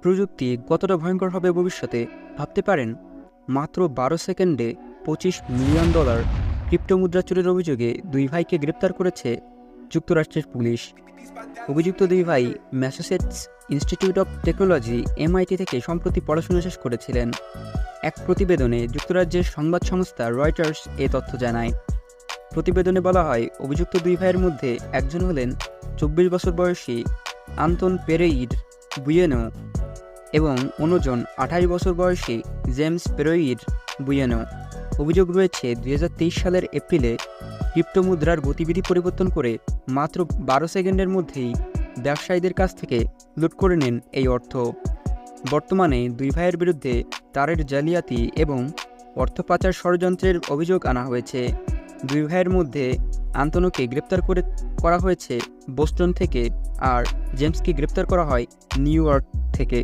প্রযুক্তি কতটা ভয়ঙ্কর হবে ভবিষ্যতে ভাবতে পারেন? মাত্র ১২ সেকেন্ডে $২৫ মিলিয়ন ক্রিপ্টো মুদ্রা চুরির অভিযোগে দুই ভাইকে গ্রেপ্তার করেছে যুক্তরাষ্ট্রের পুলিশ। অভিযুক্ত দুই ভাই Massachusetts institute of technology MIT থেকে সম্প্রতি পড়াশোনা শেষ করেছিলেন। এক প্রতিবেদনে যুক্তরাজ্যের সংবাদ সংস্থা রয়টার্স এ তথ্য জানায়। প্রতিবেদনে বলা হয়, অভিযুক্ত দুই ভাইয়ের মধ্যে একজন হলেন ২৪ বছর বয়সী আন্তন পেরেইর বুয়েনো এবং অন্যজন ২৮ বছর বয়সী জেমস পেরেইর বুয়েনো। অভিযোগ রয়েছে ২০২৩ সালের এপ্রিলে ক্রিপ্টোমুদ্রার গতিবিধি পরিবর্তন করে মাত্র ১২ সেকেন্ডের মধ্যেই ব্যবসায়ীদের কাছ থেকে লুট করে নেন এই অর্থ। বর্তমানে দুই ভাইয়ের বিরুদ্ধে তারের জালিয়াতি এবং অর্থ পাচার ষড়যন্ত্রের অভিযোগ আনা হয়েছে। দুই ভাইয়ের মধ্যে আন্তনোকে গ্রেপ্তার করা হয়েছে বোস্টন থেকে, আর জেমসকে গ্রেপ্তার করা হয় নিউ ইয়র্ক থেকে।